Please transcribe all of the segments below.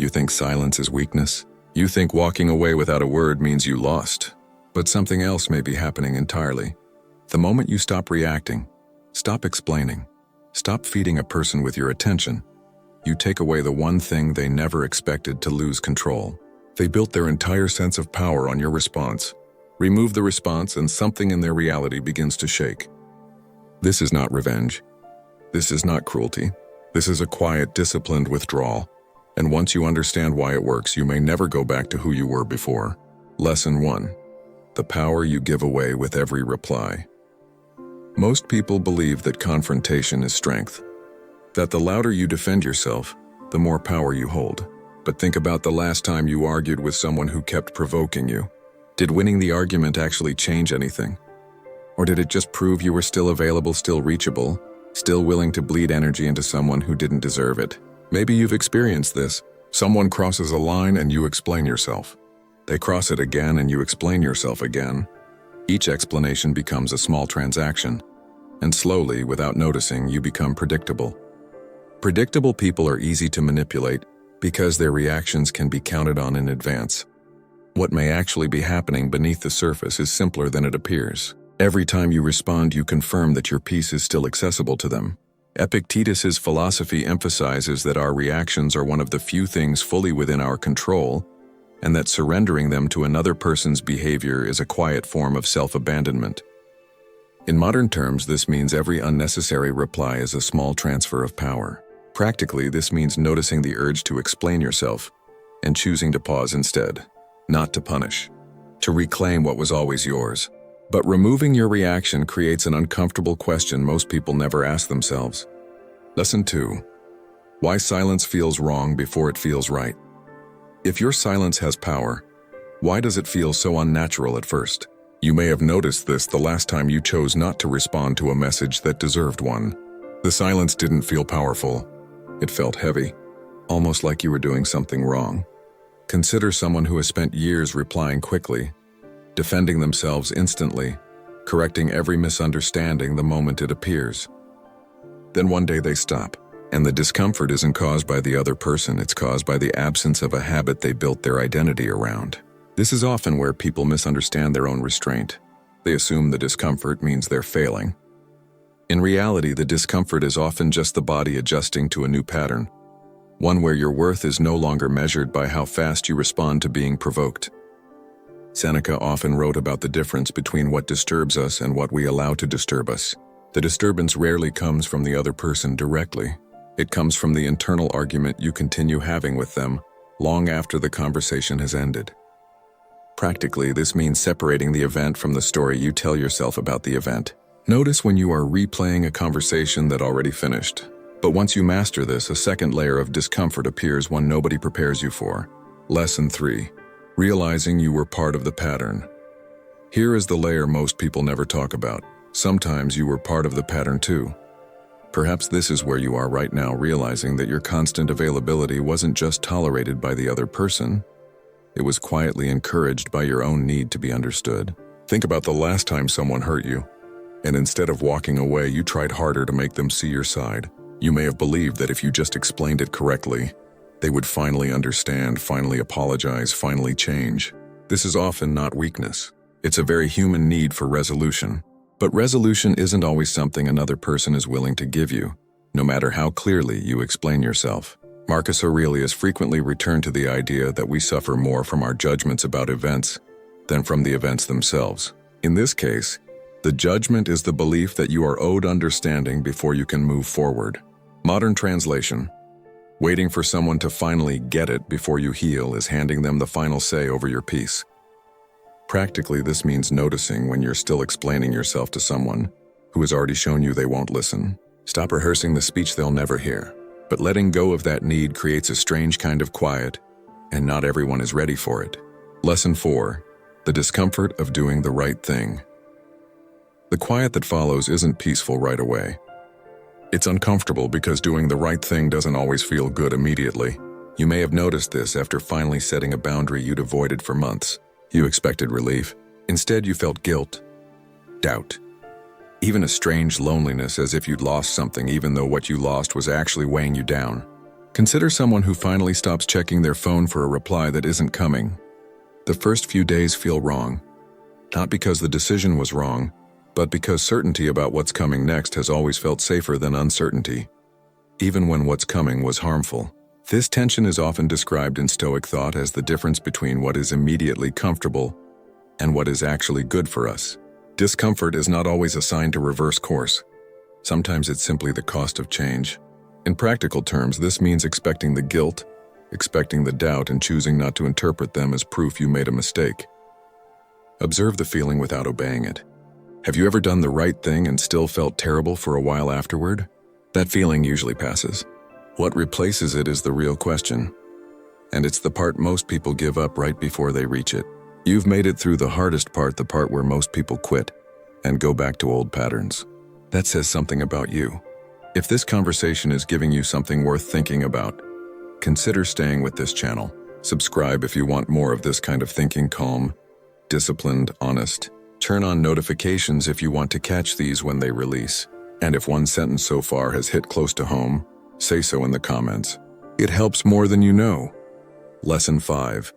You think silence is weakness? You think walking away without a word means you lost? But something else may be happening entirely. The moment you stop reacting, stop explaining, stop feeding a person with your attention, you take away the one thing they never expected to lose control. They built their entire sense of power on your response. Remove the response and something in their reality begins to shake. This is not revenge. This is not cruelty. This is a quiet, disciplined withdrawal. And once you understand why it works, you may never go back to who you were before. Lesson 1. The power you give away with every reply. Most people believe that confrontation is strength, that the louder you defend yourself, the more power you hold. But think about the last time you argued with someone who kept provoking you. Did winning the argument actually change anything? Or did it just prove you were still available, still reachable, still willing to bleed energy into someone who didn't deserve it? Maybe you've experienced this. Someone crosses a line and you explain yourself. They cross it again and you explain yourself again. Each explanation becomes a small transaction, and slowly, without noticing, you become predictable. Predictable people are easy to manipulate because their reactions can be counted on in advance. What may actually be happening beneath the surface is simpler than it appears. Every time you respond, you confirm that your peace is still accessible to them. Epictetus's philosophy emphasizes that our reactions are one of the few things fully within our control, and that surrendering them to another person's behavior is a quiet form of self-abandonment. In modern terms, this means every unnecessary reply is a small transfer of power. Practically, this means noticing the urge to explain yourself and choosing to pause instead, not to punish, to reclaim what was always yours. But removing your reaction creates an uncomfortable question most people never ask themselves. Lesson 2. Why silence feels wrong before it feels right. If your silence has power, why does it feel so unnatural at first? You may have noticed this the last time you chose not to respond to a message that deserved one. The silence didn't feel powerful. It felt heavy, almost like you were doing something wrong. Consider someone who has spent years replying quickly, defending themselves instantly, correcting every misunderstanding the moment it appears. Then one day they stop, and the discomfort isn't caused by the other person, it's caused by the absence of a habit they built their identity around. This is often where people misunderstand their own restraint. They assume the discomfort means they're failing. In reality, the discomfort is often just the body adjusting to a new pattern, one where your worth is no longer measured by how fast you respond to being provoked. Seneca often wrote about the difference between what disturbs us and what we allow to disturb us. The disturbance rarely comes from the other person directly. It comes from the internal argument you continue having with them long after the conversation has ended. Practically, this means separating the event from the story you tell yourself about the event. Notice when you are replaying a conversation that already finished. But once you master this, a second layer of discomfort appears one nobody prepares you for. Lesson 3. Realizing you were part of the pattern. Here is the layer most people never talk about. Sometimes you were part of the pattern too. Perhaps this is where you are right now, realizing that your constant availability wasn't just tolerated by the other person. It was quietly encouraged by your own need to be understood. Think about the last time someone hurt you, and instead of walking away, you tried harder to make them see your side. You may have believed that if you just explained it correctly, they would finally understand, finally apologize, finally change. This is often not weakness. It's a very human need for resolution. But resolution isn't always something another person is willing to give you, no matter how clearly you explain yourself. Marcus Aurelius frequently returned to the idea that we suffer more from our judgments about events than from the events themselves. In this case, the judgment is the belief that you are owed understanding before you can move forward. Modern translation: waiting for someone to finally get it before you heal is handing them the final say over your peace. Practically, this means noticing when you're still explaining yourself to someone who has already shown you they won't listen. Stop rehearsing the speech they'll never hear. But letting go of that need creates a strange kind of quiet, and not everyone is ready for it. Lesson 4. The discomfort of doing the right thing. The quiet that follows isn't peaceful right away. It's uncomfortable because doing the right thing doesn't always feel good immediately. You may have noticed this after finally setting a boundary you'd avoided for months. You expected relief. Instead, you felt guilt, doubt, even a strange loneliness, as if you'd lost something even though what you lost was actually weighing you down. Consider someone who finally stops checking their phone for a reply that isn't coming. The first few days feel wrong, not because the decision was wrong, but because certainty about what's coming next has always felt safer than uncertainty, even when what's coming was harmful. This tension is often described in Stoic thought as the difference between what is immediately comfortable and what is actually good for us. Discomfort is not always a sign to reverse course. Sometimes it's simply the cost of change. In practical terms, this means expecting the guilt, expecting the doubt, and choosing not to interpret them as proof you made a mistake. Observe the feeling without obeying it. Have you ever done the right thing and still felt terrible for a while afterward? That feeling usually passes. What replaces it is the real question, and it's the part most people give up right before they reach it. You've made it through the hardest part, the part where most people quit and go back to old patterns. That says something about you. If this conversation is giving you something worth thinking about, consider staying with this channel. Subscribe if you want more of this kind of thinking, calm, disciplined, honest. Turn on notifications if you want to catch these when they release. And if one sentence so far has hit close to home, say so in the comments. It helps more than you know. Lesson 5.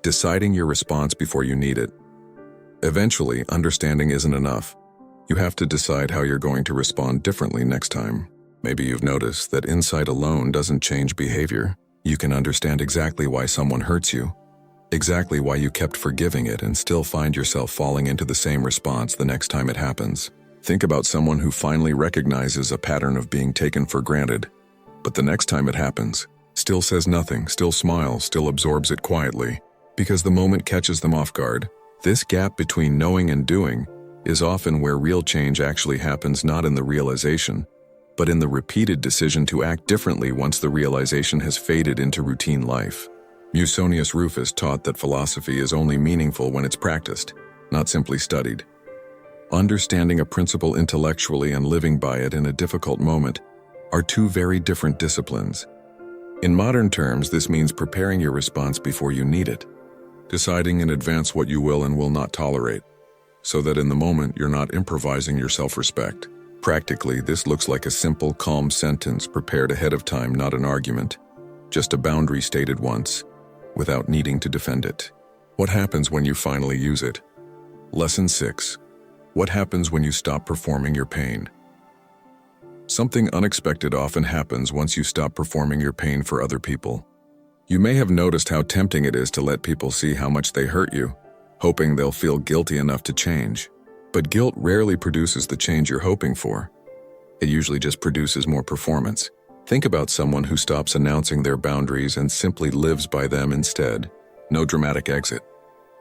Deciding your response before you need it. Eventually, understanding isn't enough. You have to decide how you're going to respond differently next time. Maybe you've noticed that insight alone doesn't change behavior. You can understand exactly why someone hurts you, exactly why you kept forgiving it, and still find yourself falling into the same response the next time it happens. Think about someone who finally recognizes a pattern of being taken for granted, but the next time it happens, still says nothing, still smiles, still absorbs it quietly, because the moment catches them off guard. This gap between knowing and doing is often where real change actually happens, not in the realization, but in the repeated decision to act differently once the realization has faded into routine life. Musonius Rufus taught that philosophy is only meaningful when it's practiced, not simply studied. Understanding a principle intellectually and living by it in a difficult moment are two very different disciplines. In modern terms, this means preparing your response before you need it, deciding in advance what you will and will not tolerate, so that in the moment you're not improvising your self-respect. Practically, this looks like a simple, calm sentence prepared ahead of time, not an argument, just a boundary stated once, without needing to defend it. What happens when you finally use it? Lesson 6. What happens when you stop performing your pain? Something unexpected often happens once you stop performing your pain for other people. You may have noticed how tempting it is to let people see how much they hurt you, hoping they'll feel guilty enough to change. But guilt rarely produces the change you're hoping for. It usually just produces more performance. Think about someone who stops announcing their boundaries and simply lives by them instead. No dramatic exit,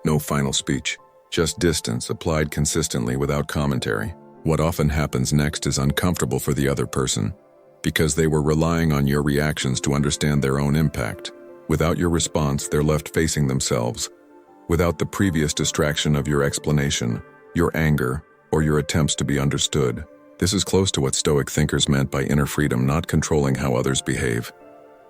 no final speech, just distance applied consistently without commentary. What often happens next is uncomfortable for the other person, because they were relying on your reactions to understand their own impact. Without your response, they're left facing themselves, without the previous distraction of your explanation, your anger, or your attempts to be understood. This is close to what Stoic thinkers meant by inner freedom, not controlling how others behave,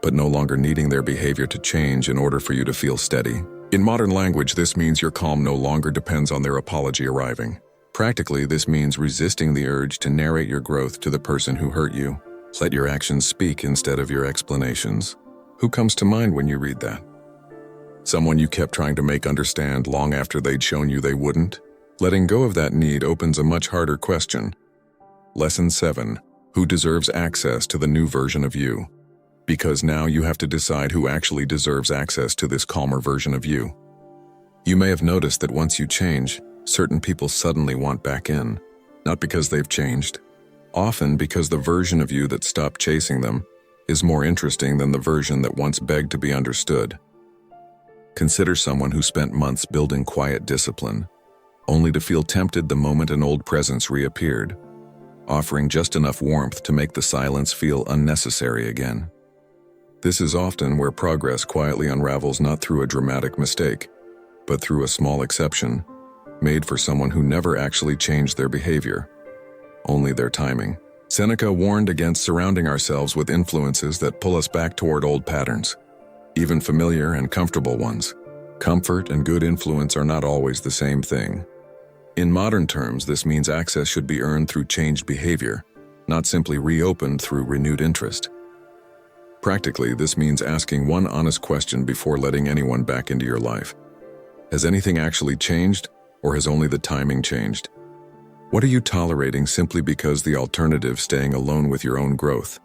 but no longer needing their behavior to change in order for you to feel steady. In modern language, this means your calm no longer depends on their apology arriving. Practically, this means resisting the urge to narrate your growth to the person who hurt you. Let your actions speak instead of your explanations. Who comes to mind when you read that? Someone you kept trying to make understand long after they'd shown you they wouldn't? Letting go of that need opens a much harder question. Lesson 7. Who deserves access to the new version of you? Because now you have to decide who actually deserves access to this calmer version of you. You may have noticed that once you change, certain people suddenly want back in, not because they've changed, often because the version of you that stopped chasing them is more interesting than the version that once begged to be understood. Consider someone who spent months building quiet discipline, only to feel tempted the moment an old presence reappeared, offering just enough warmth to make the silence feel unnecessary again. This is often where progress quietly unravels, not through a dramatic mistake, but through a small exception, made for someone who never actually changed their behavior, only their timing. Seneca warned against surrounding ourselves with influences that pull us back toward old patterns, even familiar and comfortable ones. Comfort and good influence are not always the same thing. In modern terms, this means access should be earned through changed behavior, not simply reopened through renewed interest. Practically, this means asking one honest question before letting anyone back into your life. Has anything actually changed, or has only the timing changed? What are you tolerating simply because the alternative, staying alone with your own growth,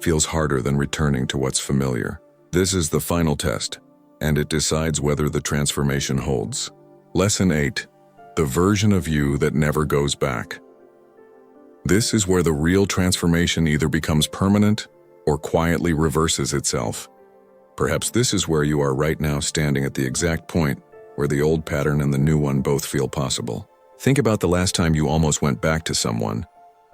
feels harder than returning to what's familiar? This is the final test, and it decides whether the transformation holds. Lesson 8. The version of you that never goes back. This is where the real transformation either becomes permanent or quietly reverses itself. Perhaps this is where you are right now, standing at the exact point where the old pattern and the new one both feel possible. Think about the last time you almost went back to someone,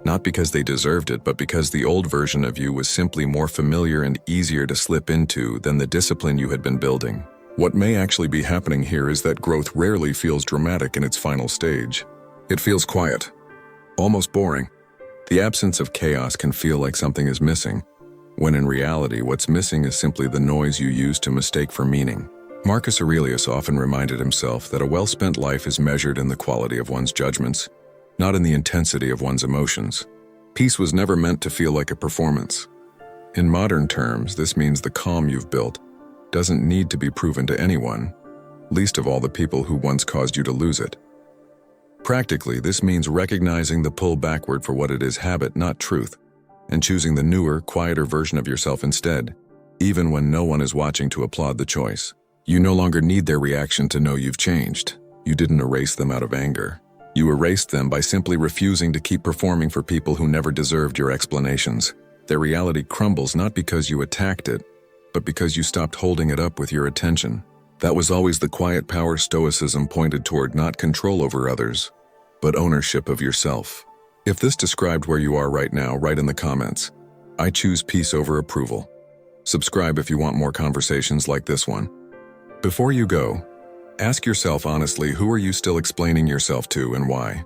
not because they deserved it, but because the old version of you was simply more familiar and easier to slip into than the discipline you had been building. What may actually be happening here is that growth rarely feels dramatic in its final stage. It feels quiet, almost boring. The absence of chaos can feel like something is missing, when in reality what's missing is simply the noise you use to mistake for meaning. Marcus Aurelius often reminded himself that a well-spent life is measured in the quality of one's judgments, not in the intensity of one's emotions. Peace was never meant to feel like a performance. In modern terms, this means the calm you've built doesn't need to be proven to anyone, least of all the people who once caused you to lose it. Practically, this means recognizing the pull backward for what it is, habit, not truth, and choosing the newer, quieter version of yourself instead, even when no one is watching to applaud the choice. You no longer need their reaction to know you've changed. You didn't erase them out of anger. You erased them by simply refusing to keep performing for people who never deserved your explanations. Their reality crumbles not because you attacked it, but because you stopped holding it up with your attention. That was always the quiet power Stoicism pointed toward, not control over others, but ownership of yourself. If this described where you are right now, write in the comments. I choose peace over approval. Subscribe if you want more conversations like this one. Before you go, ask yourself honestly, who are you still explaining yourself to and why?